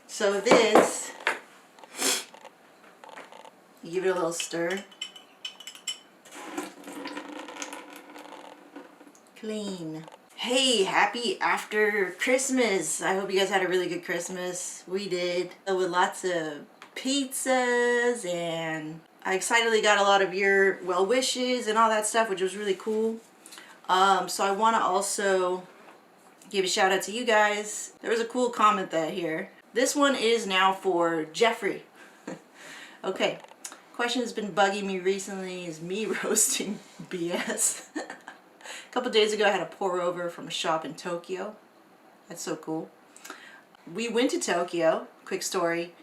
So this, you give it a little stir. Clean. Hey, happy after Christmas. I hope you guys had a really good Christmas. We did. With lots of pizzas, and I excitedly got a lot of your well wishes and all that stuff, which was really cool. So I want to also give a shout out to you guys. There was a cool comment that here. This one is now for Jeffrey. Okay. Question has been bugging me recently is me roasting BS. A couple days ago I had a pour over from a shop in Tokyo. That's so cool. We went to Tokyo, quick story,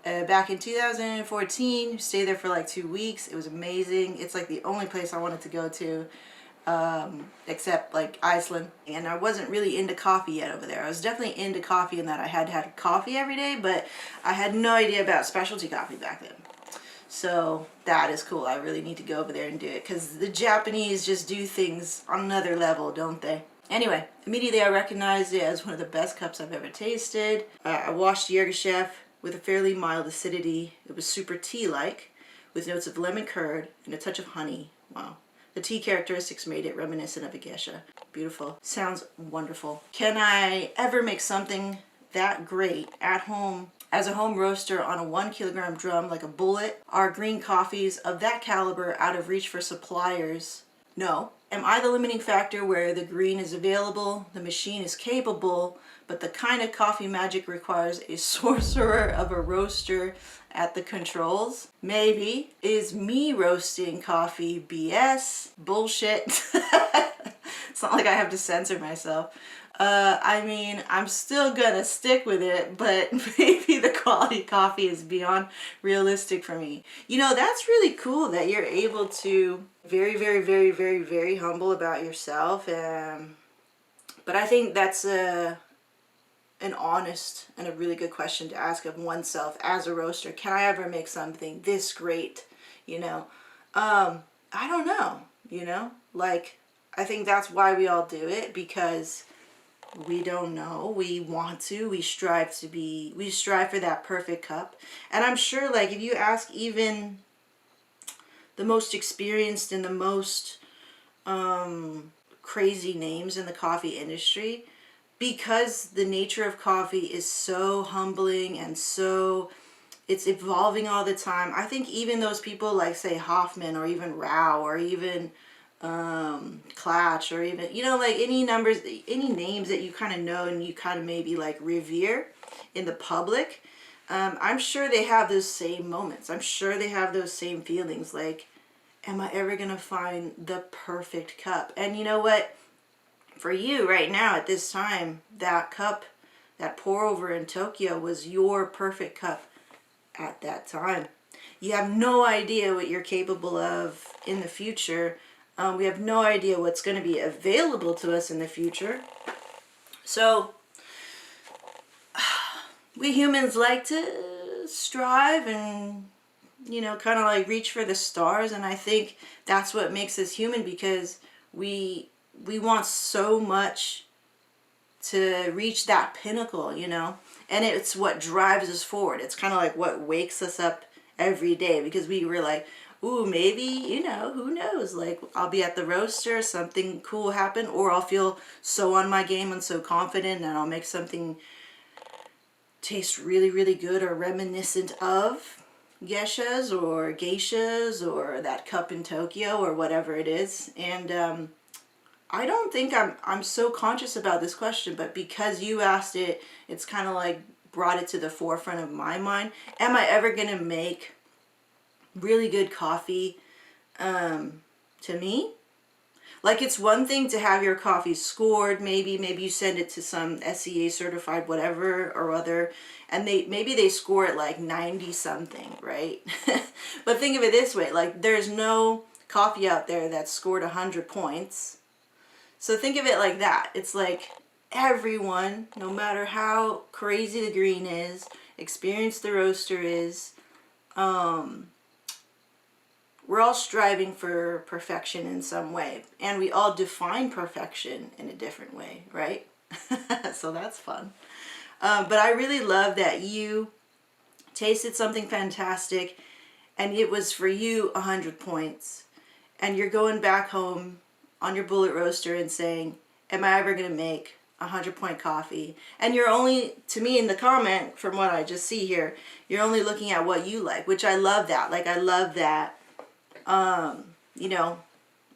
back in 2014, stayed there for like 2 weeks. It was amazing. It's like the only place I wanted to go to, except like Iceland. And I wasn't really into coffee yet over there. I was definitely into coffee in that I had coffee every day, but I had no idea about specialty coffee back then. So that is cool. I really need to go over there and do it because the Japanese just do things on another level, don't they? Anyway, immediately I recognized it as one of the best cups I've ever tasted. I washed Yirgacheffe with a fairly mild acidity. It was super tea-like with notes of lemon curd and a touch of honey. Wow. The tea characteristics made it reminiscent of a geisha. Beautiful. Sounds wonderful. Can I ever make something that great at home as a home roaster on a 1 kilogram drum like a bullet? Are green coffees of that caliber out of reach for suppliers? No. Am I the limiting factor where the green is available, the machine is capable, but the kind of coffee magic requires a sorcerer of a roaster at the controls? Maybe. Is me roasting coffee BS? Bullshit. It's not like I have to censor myself. I mean, I'm still gonna stick with it, but maybe the quality coffee is beyond realistic for me. You know, that's really cool that you're able to very, very, very, very, very humble about yourself. But I think that's an honest and a really good question to ask of oneself as a roaster. Can I ever make something this great? You know, I don't know, you know, like, I think that's why we all do it, because we don't know. We want to. We strive for that perfect cup. And I'm sure, like, if you ask even the most experienced and the most crazy names in the coffee industry, because the nature of coffee is so humbling and so, it's evolving all the time. I think even those people like, say, Hoffman or even Rao or even Klatch or even, you know, like any names that you kind of know and you kind of maybe like revere in the public, I'm sure they have those same moments. I'm sure they have those same feelings like, am I ever gonna find the perfect cup? And you know what, for you right now at this time, that cup, that pour over in Tokyo was your perfect cup at that time. You have no idea what you're capable of in the future. We have no idea what's going to be available to us in the future. So we humans like to strive and, you know, kind of like reach for the stars. And I think that's what makes us human, because we want so much to reach that pinnacle, you know, and it's what drives us forward. It's kind of like what wakes us up every day, because we were like, ooh, maybe, you know, who knows, like, I'll be at the roaster, something cool happen, or I'll feel so on my game and so confident, and I'll make something taste really, really good or reminiscent of geishas or that cup in Tokyo or whatever it is. And I don't think I'm so conscious about this question, but because you asked it, it's kind of like brought it to the forefront of my mind. Am I ever going to make really good coffee? To me, like, it's one thing to have your coffee scored, maybe you send it to some SCA certified whatever or other, and maybe they score it like 90 something, right? But think of it this way, like, there's no coffee out there that's scored 100 points. So think of it like that. It's like everyone, no matter how crazy the green is, experienced the roaster is, we're all striving for perfection in some way, and we all define perfection in a different way, right? So that's fun. But I really love that you tasted something fantastic and it was for you 100 points. And you're going back home on your bullet roaster and saying, am I ever going to make 100-point coffee? And you're only, to me in the comment, from what I just see here, you're only looking at what you like, which I love that. Like, I love that, you know,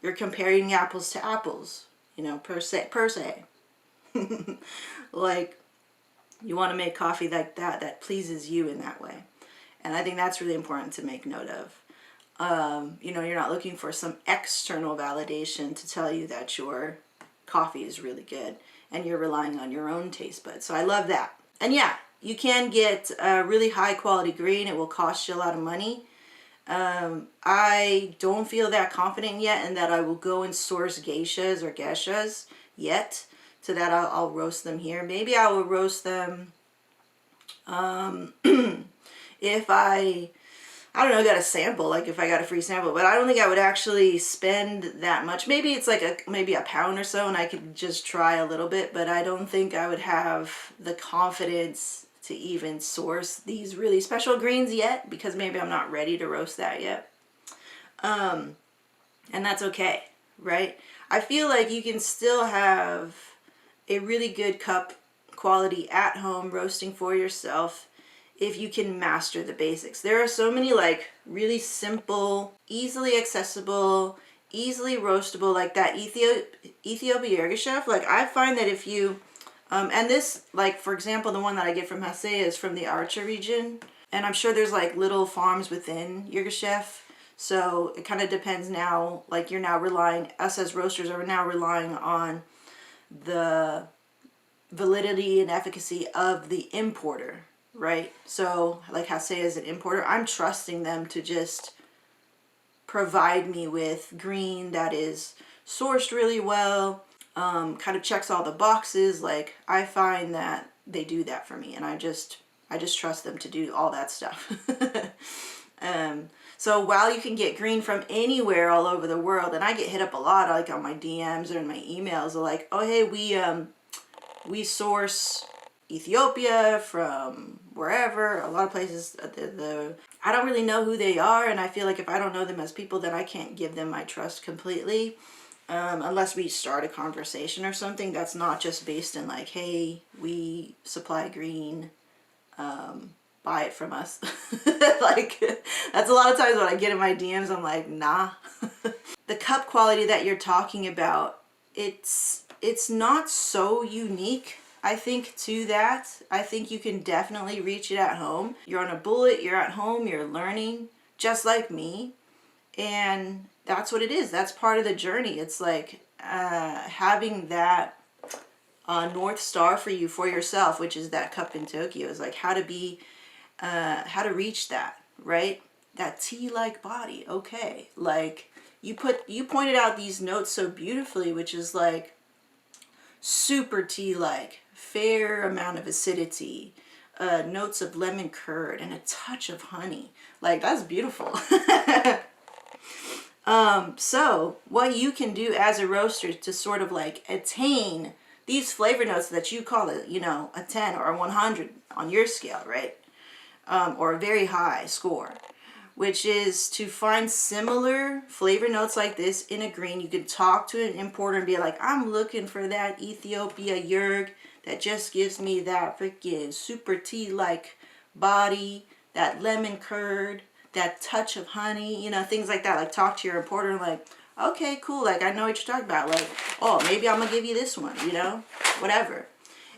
you're comparing apples to apples, you know, per se. Like, you want to make coffee like that pleases you in that way. And I think that's really important to make note of. You know, you're not looking for some external validation to tell you that your coffee is really good, and you're relying on your own taste buds. So I love that. And yeah, you can get a really high quality green. It will cost you a lot of money. I don't feel that confident yet in that I will go and source geishas or geishas yet, so that I'll roast them here. Maybe I will roast them if I don't know, got a sample, like if I got a free sample, but I don't think I would actually spend that much. Maybe it's like maybe a pound or so and I could just try a little bit, but I don't think I would have the confidence to even source these really special greens yet, because maybe I'm not ready to roast that yet. And that's okay, right? I feel like you can still have a really good cup quality at home roasting for yourself if you can master the basics. There are so many like really simple, easily accessible, easily roastable, like that Ethiopia Yirgacheffe. Like, I find that if you, and this, like for example, the one that I get from Hasea is from the Archa region. And I'm sure there's like little farms within Yirgacheffe. So it kind of depends now, like you're now relying, us as roasters are now relying on the validity and efficacy of the importer. Right? So like Hasea is an importer, I'm trusting them to just provide me with green that is sourced really well, kind of checks all the boxes. Like, I find that they do that for me, and I just trust them to do all that stuff. So while you can get green from anywhere all over the world, and I get hit up a lot, like on my DMs or in my emails, they're like, oh hey, we source Ethiopia from wherever, a lot of places. I don't really know who they are, and I feel like if I don't know them as people, then I can't give them my trust completely, unless we start a conversation or something that's not just based in like, hey, we supply green, buy it from us. Like, that's a lot of times when I get in my DMs, I'm like, nah. The cup quality that you're talking about, it's not so unique, I think, to that. I think you can definitely reach it at home. You're on a bullet, you're at home, you're learning, just like me. And that's what it is. That's part of the journey. It's like having that North Star for you, for yourself, which is that cup in Tokyo, is like how to reach that, right? That tea-like body, okay. Like, you pointed out these notes so beautifully, which is like super tea-like, fair amount of acidity, notes of lemon curd, and a touch of honey. Like, that's beautiful. So what you can do as a roaster to sort of like attain these flavor notes that you call it, you know, a 10 or a 100 on your scale, right? Or a very high score, which is to find similar flavor notes like this in a green. You can talk to an importer and be like, I'm looking for that Ethiopia Yerg that just gives me that freaking super tea-like body, that lemon curd, that touch of honey, you know, things like that. Like, talk to your importer and like, okay, cool, like, I know what you're talking about. Like, oh, maybe I'm gonna give you this one, you know, whatever.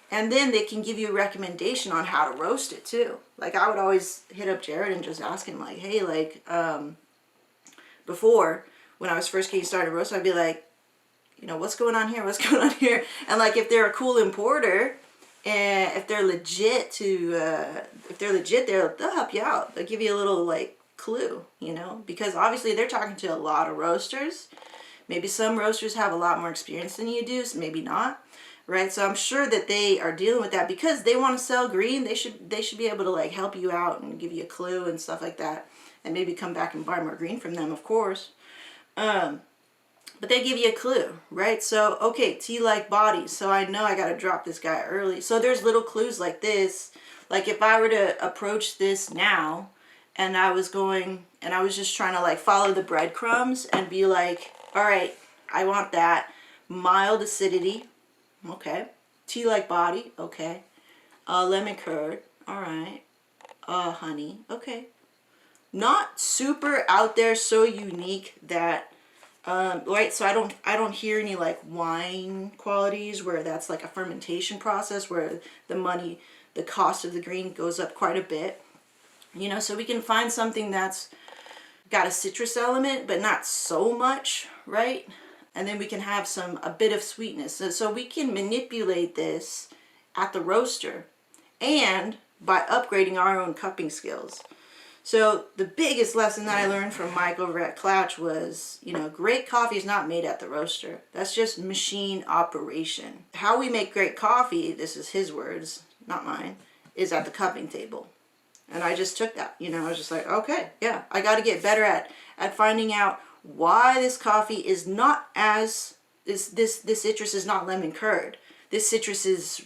And then they can give you a recommendation on how to roast it too. Like, I would always hit up Jared and just ask him like, hey, like, before, when I was first getting started roasting, I'd be like, you know, what's going on here? What's going on here? And like, if they're a cool importer, and if they're legit they'll help you out. They'll give you a little like clue, you know, because obviously they're talking to a lot of roasters. Maybe some roasters have a lot more experience than you do, so maybe not. Right? So I'm sure that they are dealing with that because they want to sell green. They should be able to like help you out and give you a clue and stuff like that, and maybe come back and buy more green from them, of course. But they give you a clue, right? So, okay, tea-like body. So I know I got to drop this guy early. So there's little clues like this. Like if I were to approach this now and I was just trying to like follow the breadcrumbs and be like, all right, I want that. Mild acidity. Okay. Tea-like body. Okay. Lemon curd. All right. Honey. Okay. Not super out there, so unique that right, so I don't hear any like wine qualities where that's like a fermentation process where the cost of the green goes up quite a bit. You know, so we can find something that's got a citrus element but not so much, right? And then we can have a bit of sweetness. So we can manipulate this at the roaster and by upgrading our own cupping skills. So the biggest lesson that I learned from Mike over at Clatch was, you know, great coffee is not made at the roaster. That's just machine operation. How we make great coffee, this is his words, not mine, is at the cupping table. And I just took that, you know, I was just like, okay, yeah, I got to get better at finding out why this coffee is not this citrus is not lemon curd. This citrus is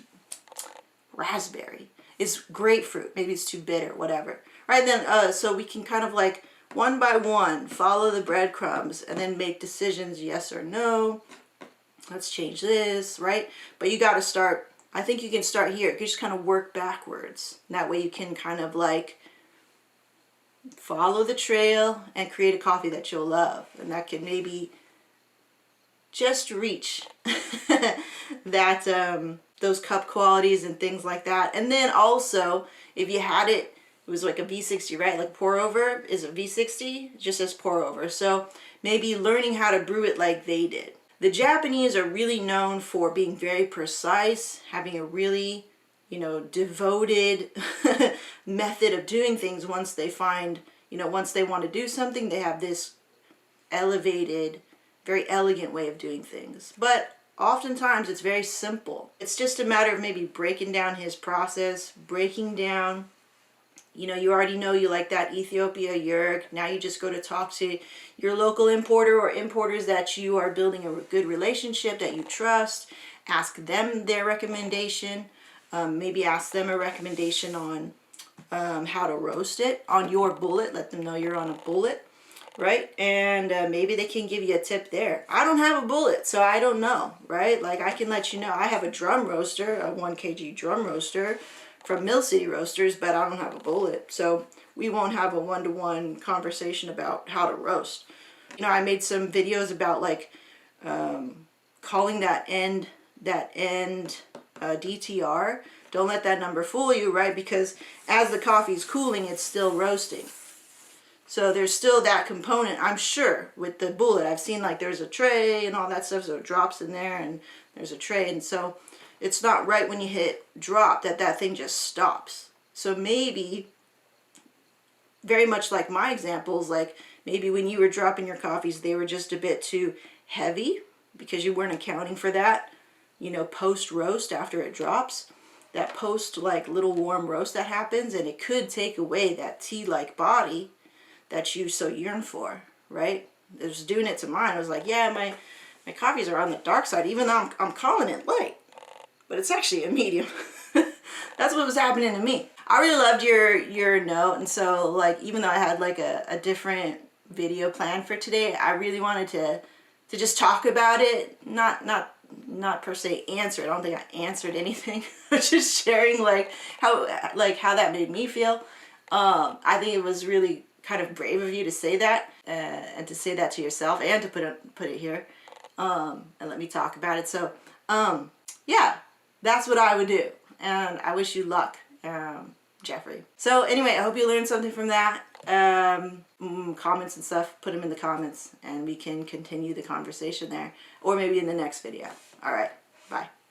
raspberry. It's grapefruit. Maybe it's too bitter, whatever. Right then, so we can kind of like one by one follow the breadcrumbs and then make decisions, yes or no. Let's change this, right? But you got to start, I think you can start here. You can just kind of work backwards. That way you can kind of like follow the trail and create a coffee that you'll love. And that can maybe just reach that those cup qualities and things like that. And then also, if you had it was like a V60, right? Like pour over is a V60, it just says pour over. So maybe learning how to brew it like they did. The Japanese are really known for being very precise, having a really, you know, devoted method of doing things. Once they find, you know, once they want to do something, they have this elevated, very elegant way of doing things. But oftentimes it's very simple. It's just a matter of maybe breaking down his process, breaking down, you know, you already know you like that Ethiopia yerk. Now you just go to talk to your local importer or importers that you are building a good relationship, that you trust. Ask them their recommendation. Maybe ask them a recommendation on how to roast it on your bullet. Let them know you're on a bullet, right? And maybe they can give you a tip there. I don't have a bullet, so I don't know, right? Like I can let you know. I have a drum roaster, a 1 kg drum roaster from Mill City Roasters, but I don't have a bullet. So we won't have a one-to-one conversation about how to roast. You know, I made some videos about like calling that end DTR. Don't let that number fool you, right? Because as the coffee's cooling, it's still roasting. So there's still that component, I'm sure, with the bullet. I've seen like there's a tray and all that stuff, so it drops in there and there's a tray. And so it's not right when you hit drop that thing just stops. So maybe, very much like my examples, like maybe when you were dropping your coffees, they were just a bit too heavy because you weren't accounting for that, you know, post-roast after it drops. That post, like, little warm roast that happens, and it could take away that tea-like body that you so yearn for, right? It was doing it to mine. I was like, yeah, my coffees are on the dark side, even though I'm calling it light. But it's actually a medium. That's what was happening to me. I really loved your note, and so like even though I had like a different video planned for today, I really wanted to just talk about it, not per se answer. I don't think I answered anything. Just sharing like how that made me feel. I think it was really kind of brave of you to say that and to say that to yourself and to put it here and let me talk about it. So yeah, that's what I would do, and I wish you luck, Jeffrey. So anyway, I hope you learned something from that. Comments and stuff, put them in the comments and we can continue the conversation there, or maybe in the next video. All right, bye.